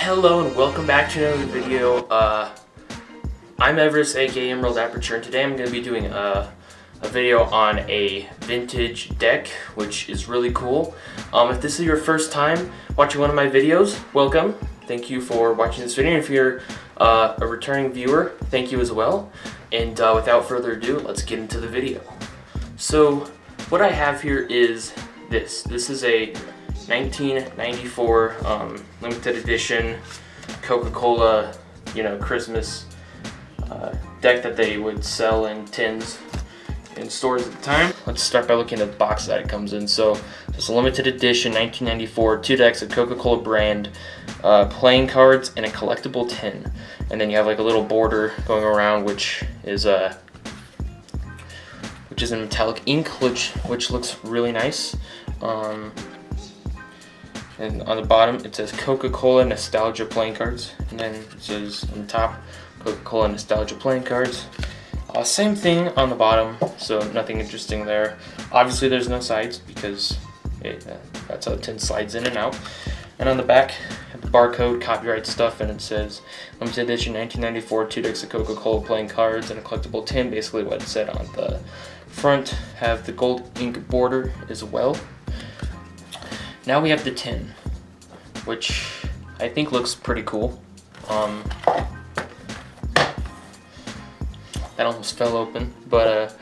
Hello and welcome back to another video. I'm Everest, aka Emerald Aperture, and today I'm going to be doing a video on a vintage deck, which is really cool. If this is your first time watching one of my videos, welcome. Thank you for watching this video. And if you're a returning viewer, thank you as well. And without further ado, let's get into the video. So what I have here is this. This is a 1994 limited edition Coca-Cola, Christmas deck that they would sell in tins in stores at the time. Let's start by looking at the box that it comes in. So it's a limited edition 1994, 2 decks of Coca-Cola brand, playing cards, and a collectible tin. And then you have like a little border going around, which is in metallic ink, which looks really nice. And on the bottom it says Coca-Cola Nostalgia Playing Cards, and then it says on the top Coca-Cola Nostalgia Playing Cards. Same thing on the bottom, so nothing interesting there. Obviously there's no sides because that's how the tin slides in and out. And on the back, have the barcode, copyright stuff, and it says limited edition 1994, 2 decks of Coca-Cola Playing Cards and a collectible tin. Basically what it said on the front. Have the gold ink border as well. Now we have the tin, which I think looks pretty cool. That almost fell open, but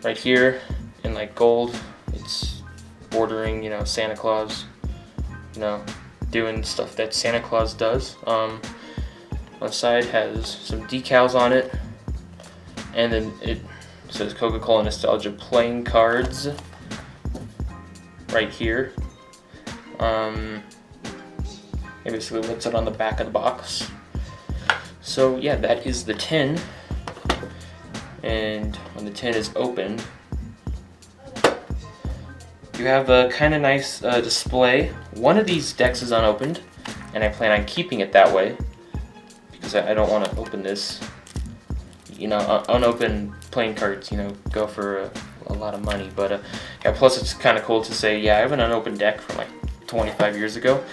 right here in like gold, it's bordering, Santa Claus, doing stuff that Santa Claus does. On the side has some decals on it, and then it says Coca-Cola Nostalgia Playing Cards right here. It basically puts it on the back of the box. So yeah, that is the tin. And when the tin is opened, you have a kind of nice display. One of these decks is unopened, and I plan on keeping it that way because I don't want to open this. Unopened playing cards, go for a lot of money. But yeah, plus it's kind of cool to say, yeah, I have an unopened deck from like 25 years ago.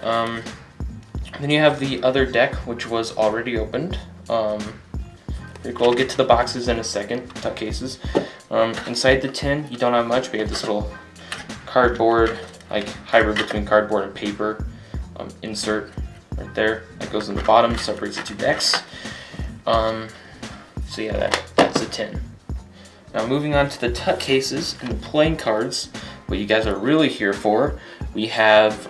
Then you have the other deck, which was already opened. Pretty cool. I'll get to the boxes in a second, tuck cases. Inside the tin, you don't have much, but you have this little cardboard, like hybrid between cardboard and paper insert right there that goes in the bottom, separates the 2 decks. So yeah, that's the tin. Now moving on to the tuck cases and the playing cards, what you guys are really here for, we have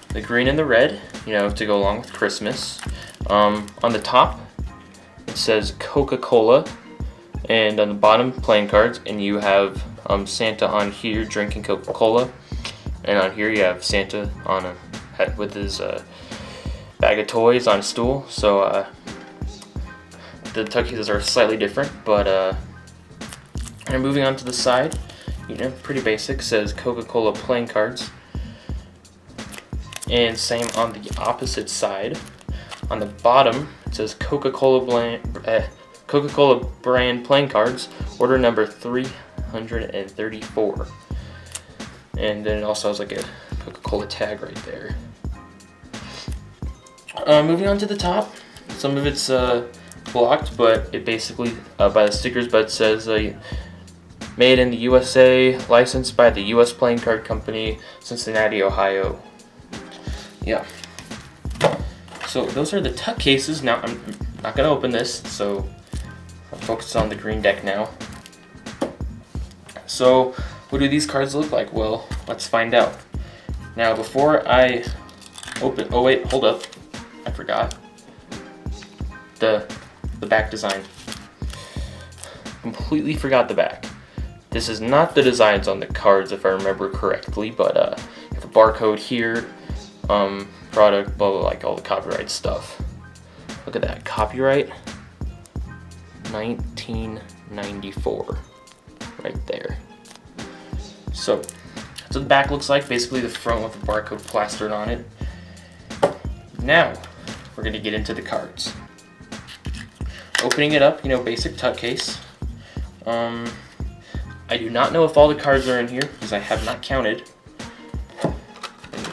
the green and the red, to go along with Christmas. On the top, it says Coca-Cola, and on the bottom, playing cards, and you have Santa on here drinking Coca-Cola, and on here you have Santa on with his bag of toys on a stool. So the tuck cases are slightly different, but and moving on to the side, pretty basic, says Coca-Cola Playing Cards. And same on the opposite side. On the bottom, it says Coca-Cola brand playing cards, order number 334. And then it also has like a Coca-Cola tag right there. Moving on to the top, some of it's blocked, but it basically by the stickers, but it says made in the USA, licensed by the US Playing Card Company, Cincinnati, Ohio. Yeah. So those are the tuck cases. Now I'm not gonna open this, so I'll focus on the green deck now. So what do these cards look like? Well, let's find out. Now before I open, oh wait, hold up, I forgot the back design. Completely forgot the back. This is not the designs on the cards if I remember correctly, but you have a barcode here. Product, blah, blah, like all the copyright stuff. Look at that, copyright 1994 right there. So that's what the back looks like, basically the front with the barcode plastered on it. Now we're gonna get into the cards. Opening it up, basic tuck case. I do not know if all the cards are in here because I have not counted. And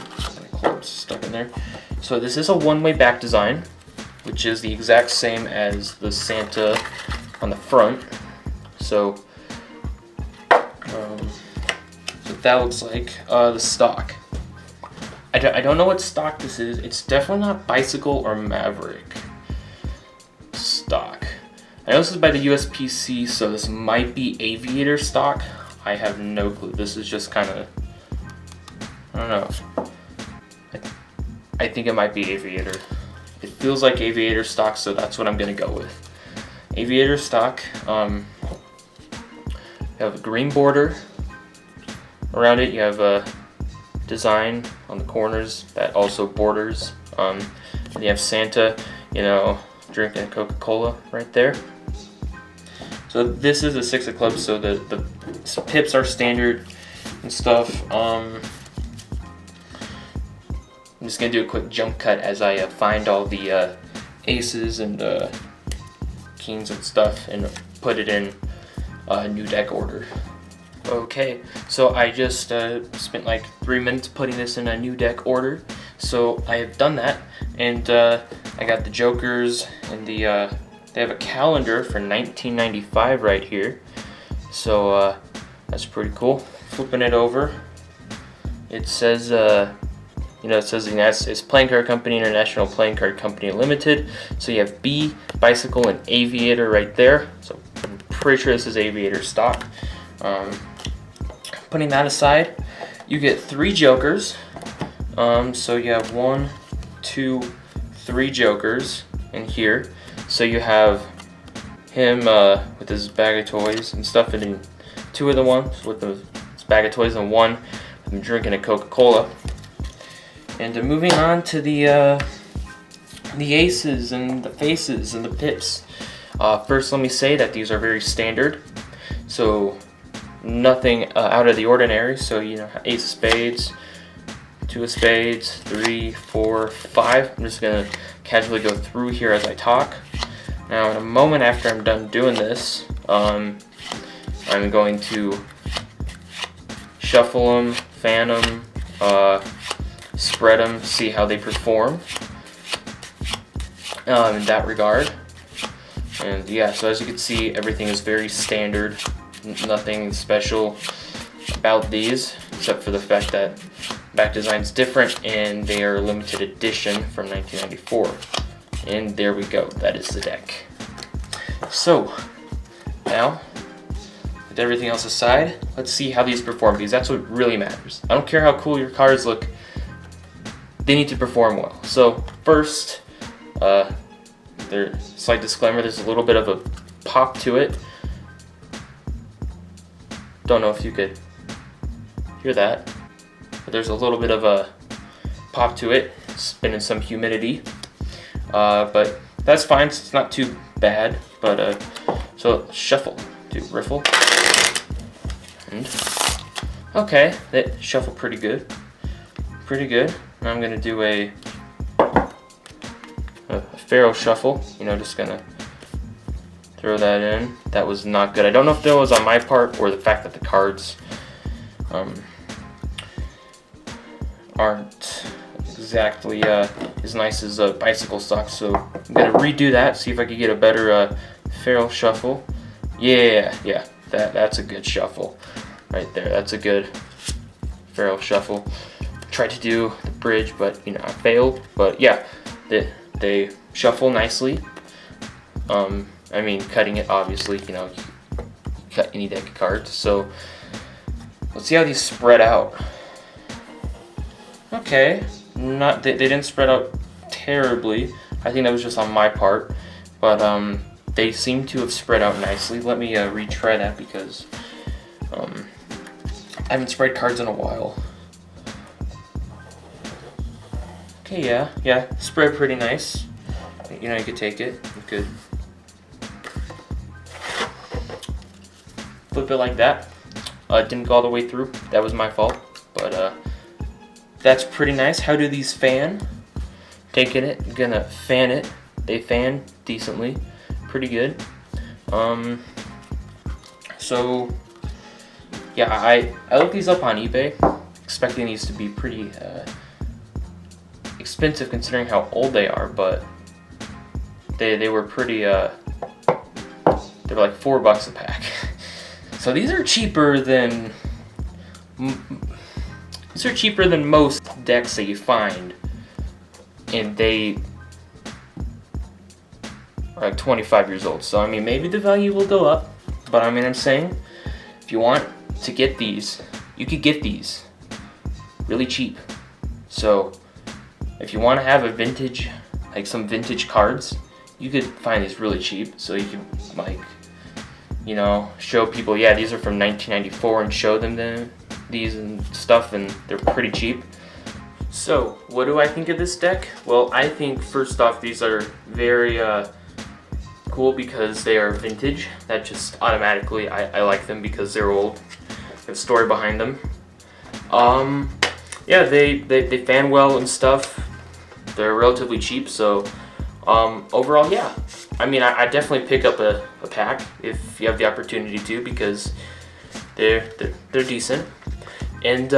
in there. So this is a one-way back design, which is the exact same as the Santa on the front. So, what that looks like. The stock. I don't know what stock this is. It's definitely not Bicycle or Maverick stock. I know this is by the USPC, so this might be Aviator stock. I have no clue. This is just kind of, I don't know. I think it might be Aviator. It feels like Aviator stock, so that's what I'm gonna go with. Aviator stock. You have a green border around it. You have a design on the corners that also borders. And you have Santa, you know, drinking a Coca-Cola right there. So this is a 6 of clubs, so the pips are standard and stuff. I'm just gonna do a quick jump cut as I find all the aces and kings and stuff and put it in new deck order. Okay, so I just spent like 3 minutes putting this in a new deck order. So I have done that, and I got the jokers and the they have a calendar for 1995 right here. So that's pretty cool. Flipping it over, it says you know, it says the United States Playing Card Company, International Playing Card Company Limited. So you have B, Bicycle, and Aviator right there. So I'm pretty sure this is Aviator stock. Putting that aside, you get 3 jokers. So you have 1, 2, 3 jokers in here. So you have him with his bag of toys and stuff, and then 2 of the ones with his bag of toys, and 1 with him drinking a Coca-Cola. And moving on to the aces and the faces and the pips. First, let me say that these are very standard. So nothing out of the ordinary. So, you know, ace of spades, 2 of spades, 3, 4, 5. I'm just gonna casually go through here as I talk. Now, in a moment after I'm done doing this, I'm going to shuffle them, fan them, spread them, see how they perform in that regard. And yeah, so as you can see, everything is very standard. Nothing special about these, except for the fact that back design's different and they are limited edition from 1994. And there we go, that is the deck. So now, with everything else aside, let's see how these perform, because that's what really matters. I don't care how cool your cards look, they need to perform well. So first, slight disclaimer, there's a little bit of a pop to it. Don't know if you could hear that, but there's a little bit of a pop to it. It's been in some humidity, but that's fine. It's not too bad. But so shuffle, do riffle, and okay, that shuffled pretty good, pretty good. Now I'm gonna do a Pharaoh shuffle. You know, just gonna throw that in. That was not good. I don't know if that was on my part or the fact that the cards aren't exactly as nice as Bicycle stock. So I'm gonna redo that, see if I can get a better Pharaoh shuffle. Yeah, that's a good shuffle right there. That's a good Pharaoh shuffle. Tried to do the bridge, but you know, I failed. But yeah, they shuffle nicely. I mean, cutting it, obviously, you know, you cut any deck of cards. So let's see how these spread out. Okay, they didn't spread out terribly. I think that was just on my part, but they seem to have spread out nicely. Let me retry that, because I haven't spread cards in a while. Okay, yeah, spread pretty nice. You know, you could take it, you could flip it like that. Didn't go all the way through, that was my fault, but that's pretty nice. How do these fan? Taking it, gonna fan it. They fan decently, pretty good. So yeah, I looked these up on eBay, expecting these to be pretty expensive considering how old they are, but they were pretty, they were like $4 a pack. So these are cheaper than most decks that you find, and they are like 25 years old. So I mean, maybe the value will go up, but I mean, I'm saying if you want to get these, you could get these really cheap. So if you want to have a vintage, like some vintage cards, you could find these really cheap. So you could, like, you know, show people, yeah, these are from 1994, and show them these and stuff, and they're pretty cheap. So what do I think of this deck? Well, I think first off, these are very cool because they are vintage. That just automatically, I like them because they're old. They have a story behind them. Yeah, they fan well and stuff. They're relatively cheap, so overall, yeah. I mean, I definitely pick up a pack if you have the opportunity to, because they're decent. And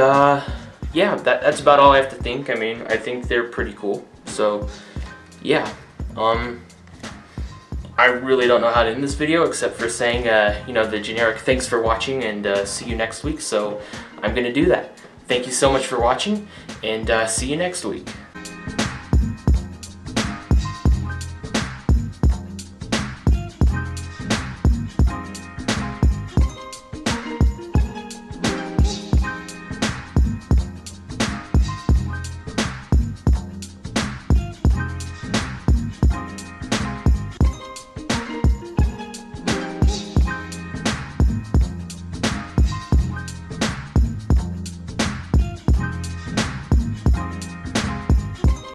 yeah, that's about all I have to think. I mean, I think they're pretty cool. So yeah, I really don't know how to end this video except for saying, you know, the generic thanks for watching, and see you next week. So I'm gonna do that. Thank you so much for watching, and see you next week.